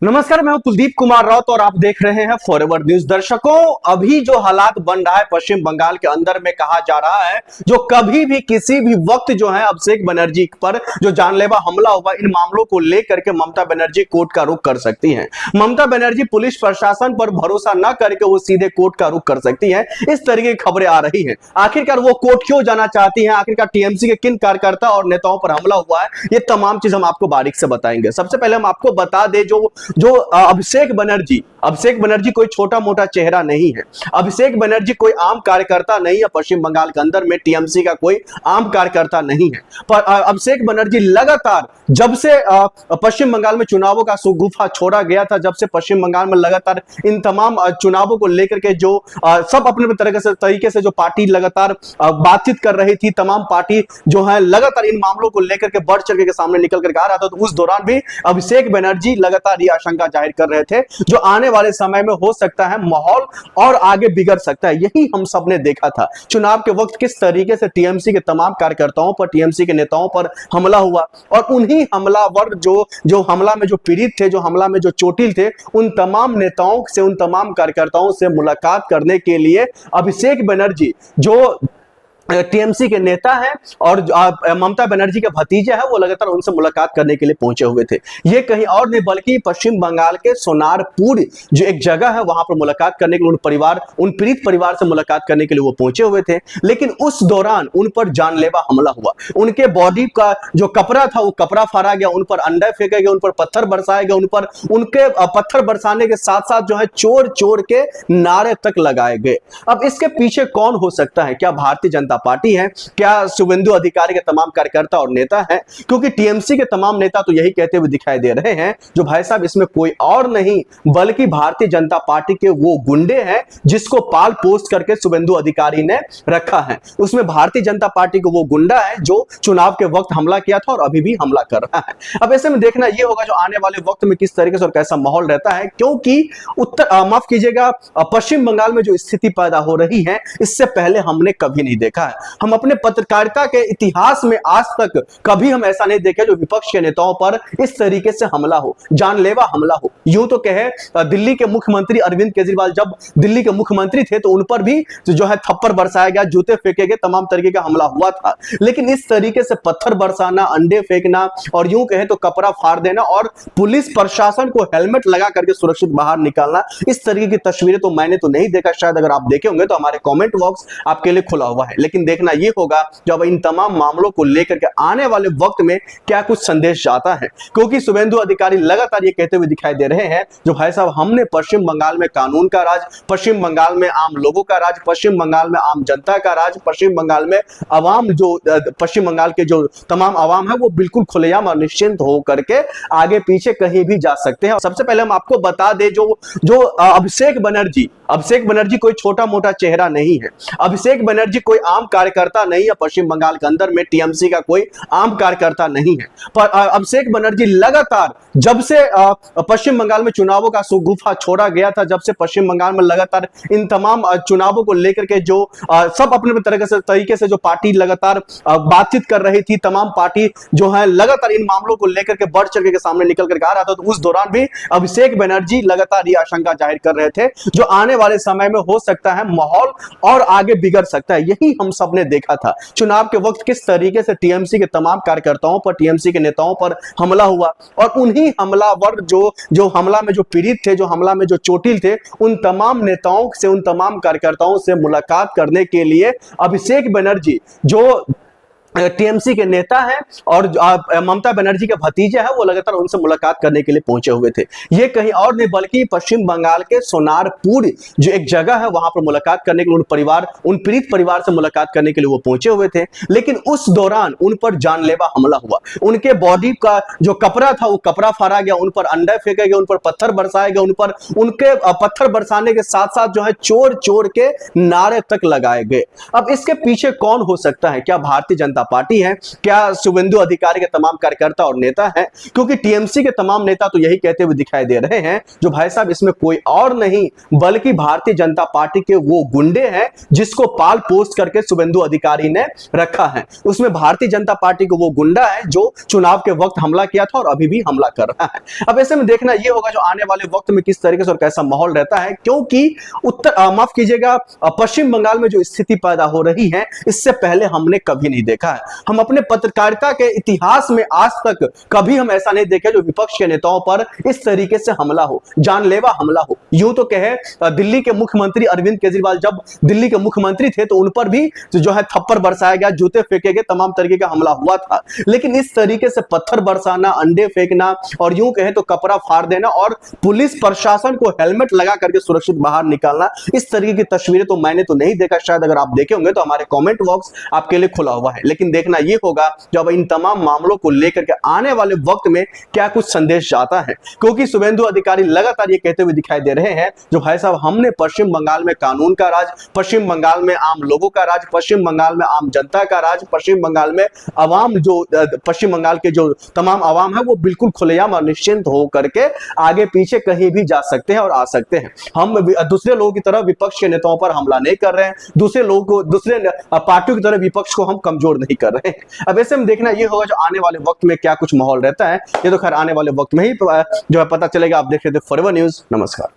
नमस्कार, मैं हूं कुलदीप कुमार राउत और आप देख रहे हैं फॉरएवर न्यूज। दर्शकों, अभी जो हालात बन रहा है पश्चिम बंगाल के अंदर में, कहा जा रहा है जो कभी भी किसी भी वक्त जो है अभिषेक बनर्जी पर जो जानलेवा हमला हुआ, इन मामलों को लेकर के ममता बनर्जी कोर्ट का रुख कर सकती हैं। ममता बनर्जी पुलिस प्रशासन पर भरोसा न करके वो सीधे कोर्ट का रुख कर सकती है। इस तरीके की खबरें आ रही है। आखिरकार वो कोर्ट क्यों जाना चाहती है, आखिरकार टीएमसी के किन कार्यकर्ता और नेताओं पर हमला हुआ है, ये तमाम चीज हम आपको बारीक से बताएंगे। सबसे पहले हम आपको बता दें जो अभिषेक बनर्जी कोई छोटा मोटा चेहरा नहीं है। अभिषेक बनर्जी कोई आम कार्यकर्ता नहीं है। पश्चिम बंगाल के अंदर में टीएमसी का कोई आम कार्यकर्ता नहीं है। पर अभिषेक बनर्जी लगातार जब से पश्चिम बंगाल में चुनावों का सुगुफा छोड़ा गया था, जब से पश्चिम बंगाल में लगातार इन तमाम चुनावों को लेकर के जो सब अपने तरीके से जो पार्टी लगातार बातचीत कर रही थी, तमाम पार्टी जो है लगातार इन मामलों को लेकर के बढ़ चढ़ के सामने निकल कर आ रहा था, तो उस दौरान भी अभिषेक बनर्जी लगातार ये आशंका जाहिर कर रहे थे जो आने वाले समय में हो सकता है माहौल और आगे बिगड़ सकता है। यही हम सब ने देखा था चुनाव के वक्त, किस तरीके से टीएमसी के तमाम कार्यकर्ताओं पर, टीएमसी के नेताओं पर हमला हुआ और उन्हीं हमलावर जो हमला में जो पीड़ित थे, जो हमला में जो चोटिल थे, उन तमाम नेताओं से, उन तमाम कार्यकर्ताओं से मुलाकात करने के लिए अभिषेक बनर्जी जो टीएमसी के नेता है और ममता बनर्जी के भतीजे हैं, वो लगातार उनसे मुलाकात करने के लिए पहुंचे हुए थे। ये कहीं और नहीं बल्कि पश्चिम बंगाल के सोनारपुर जो एक जगह है, वहां पर मुलाकात करने के लिए उन पीड़ित परिवार से मुलाकात करने के लिए वो पहुंचे हुए थे। लेकिन उस दौरान उन पर जानलेवा हमला हुआ। उनके बॉडी का जो कपड़ा था वो कपड़ा फाड़ा गया, उन पर अंडे फेंके गए, उन पर पत्थर बरसाए गए, उनके पत्थर बरसाने के साथ साथ जो है चोर चोर के नारे तक लगाए गए। अब इसके पीछे कौन हो सकता है? क्या भारतीय जनता पार्टी है? क्या शुभेंदु अधिकारी के तमाम कार्यकर्ता और नेता हैं? क्योंकि टीएमसी के तमाम नेता तो यही कहते हुए दिखाई दे रहे हैं जो भाई साहब इसमें कोई और नहीं बल्कि भारतीय जनता पार्टी के वो गुंडे हैं जिसको पाल पोस्ट करके शुभेंदु अधिकारी ने रखा है। उसमें भारतीय जनता पार्टी को वो गुंडा है जो चुनाव के वक्त हमला किया था और अभी भी हमला कर रहा है। अब ऐसे में देखना यह होगा जो आने वाले वक्त में किस तरीके से और कैसा माहौल रहता है, क्योंकि माफ कीजिएगा, पश्चिम बंगाल में जो स्थिति पैदा हो रही है इससे पहले हमने कभी नहीं देखा है। हम अपने पत्रकारिता के इतिहास में आज तक कभी हम ऐसा नहीं देखे जो विपक्ष के नेताओं पर इस तरीके से हमला हो, जानलेवा हमला हो। यूं तो कहे दिल्ली के मुख्यमंत्री अरविंद केजरीवाल जब दिल्ली के मुख्यमंत्री थे तो उन पर भी जो है थप्पड़ बरसाया गया, जूते फेंके गए, तमाम तरीके का हमला हुआ था। लेकिन इस तरीके से पत्थर बरसाना, अंडे फेंकना और यूं कहे तो कपड़ा फाड़ देना और पुलिस प्रशासन को हेलमेट लगा करके सुरक्षित बाहर निकालना, इस तरीके की तस्वीरें तो मैंने तो नहीं देखा। शायद अगर आप देखे होंगे तो हमारे कमेंट बॉक्स आपके लिए खुला हुआ है। लेकिन देखना यह होगा जब इन तमाम मामलों को लेकर के आने वाले वक्त में क्या कुछ संदेश जाता है, क्योंकि शुभेंदु अधिकारी लगातार ये कहते हुए दिखाई दे रहे हैं जो भाई साहब हमने पश्चिम बंगाल में कानून का राज, पश्चिम बंगाल में आम लोगों का राज, पश्चिम बंगाल में आम जनता का राज, पश्चिम बंगाल में अवाम जो पश्चिम बंगाल के जो तमाम अवाम है वो बिल्कुल खुलेआम और निश्चिंत हो करके आगे पीछे कहीं भी जा सकते हैं। सबसे पहले हम आपको बता दें जो अभिषेक बनर्जी कोई छोटा मोटा चेहरा नहीं है। अभिषेक बनर्जी कोई आम कार्यकर्ता नहीं है। पश्चिम बंगाल के अंदर में टीएमसी का कोई आम कार्यकर्ता नहीं है। पर अभिषेक बनर्जी लगातार जब से पश्चिम बंगाल में चुनावों का सुगुफा छोड़ा गया था, जब से पश्चिम बंगाल में लगातार इन तमाम चुनावों को लेकर के जो सब अपने तरीके से जो पार्टी लगातार बातचीत कर रही थी, तमाम पार्टी जो है लगातार इन मामलों को लेकर के बढ़ चढ़ के सामने निकल कर आ रहा था, तो उस दौरान भी अभिषेक बनर्जी लगातार ये आशंका जाहिर कर रहे थे जो आने वाले समय में हो सकता है माहौल और आगे बिगड़ सकता है। यही हम सब ने देखा था चुनाव के वक्त, किस तरीके से टीएमसी के तमाम कार्यकर्ताओं पर, टीएमसी के नेताओं पर हमला हुआ और उन्हीं हमलावर जो हमला में जो पीड़ित थे, जो हमला में जो चोटिल थे, उन तमाम नेताओं से, उन तमाम कार्यकर्ताओं से मुलाकात करने के लिए अभिषेक बनर्जी जो टीएमसी के नेता है और ममता बनर्जी के भतीजे हैं, वो लगातार उनसे मुलाकात करने के लिए पहुंचे हुए थे। ये कहीं और नहीं बल्कि पश्चिम बंगाल के सोनारपुर जो एक जगह है, वहां पर मुलाकात करने के लिए उन पीड़ित परिवार से मुलाकात करने के लिए वो पहुंचे हुए थे। लेकिन उस दौरान उन पर जानलेवा हमला हुआ। उनके बॉडी का जो कपड़ा था वो कपड़ा फाड़ा गया, उन पर अंडे फेंके गए, उन पर पत्थर बरसाए गए, उनके पत्थर बरसाने के साथ साथ जो है चोर चोर के नारे तक लगाए गए। अब इसके पीछे कौन हो सकता है? क्या भारतीय जनता जनता पार्टी है, क्या शुभेंदु अधिकारी के तमाम कार्यकर्ता और नेता हैं? क्योंकि टीएमसी के तमाम नेता तो यही कहते हुए दिखाई दे रहे हैं जो भाई साहब इसमें कोई और नहीं बल्कि भारतीय जनता पार्टी के वो गुंडे हैं जिसको पाल पोस्ट करके शुभेंदु अधिकारी ने रखा है। उसमें भारतीय जनता पार्टी को वो गुंडा है जो चुनाव के वक्त हमला किया था और अभी भी हमला कर रहा है। अब ऐसे में देखना ये होगा जो आने वाले वक्त में किस तरीके से और कैसा माहौल रहता है, क्योंकि माफ कीजिएगा, पश्चिम बंगाल में जो स्थिति पैदा हो रही है इससे पहले हमने कभी नहीं देखा है। हम अपने पत्रकारिता के इतिहास में आज तक कभी हम ऐसा नहीं देखे जो विपक्ष के नेताओं पर इस तरीके से हमला हो, जानलेवा हमला हो। यूं तो कहे दिल्ली के मुख्यमंत्री अरविंद केजरीवाल जब दिल्ली के मुख्यमंत्री थे तो उन पर भी जो है थप्पड़ बरसाया गया, जूते फेंके गए, तमाम तरीके का हमला हुआ था। लेकिन इस तरीके से पत्थर बरसाना, अंडे फेंकना और यूं कहे तो कपड़ा फाड़ देना और पुलिस प्रशासन को हेलमेट लगा करके सुरक्षित बाहर निकालना, इस तरीके की तस्वीरें तो मैंने तो नहीं देखा। शायद अगर आप देखे होंगे तो हमारे कमेंट बॉक्स आपके लिए खुला हुआ है। लेकिन देखना यह होगा जब इन तमाम मामलों को लेकर के आने वाले वक्त में क्या कुछ संदेश जाता है, क्योंकि शुभेंदु अधिकारी लगातार ये कहते हुए दिखाई दे रहे हैं जो भाई साहब हमने पश्चिम बंगाल में कानून का राज, पश्चिम बंगाल में आम लोगों का राज, पश्चिम बंगाल में आम जनता का राज, पश्चिम बंगाल में अवाम जो पश्चिम बंगाल के जो तमाम अवाम है वो बिल्कुल खुलेआम और निश्चिंत हो करके आगे पीछे कहीं भी जा सकते हैं और आ सकते हैं। हम दूसरे लोगों की तरह विपक्ष के नेताओं पर हमला नहीं कर रहे हैं, दूसरे लोगों को, दूसरे पार्टियों की तरह विपक्ष को हम कमजोर नहीं कर रहे हैं। अब ऐसे में देखना यह होगा जो आने वाले वक्त में क्या कुछ माहौल रहता है, ये तो खैर आने वाले वक्त में ही जो है पता चलेगा। आप देख रहे थे फॉरवर्ड न्यूज। नमस्कार।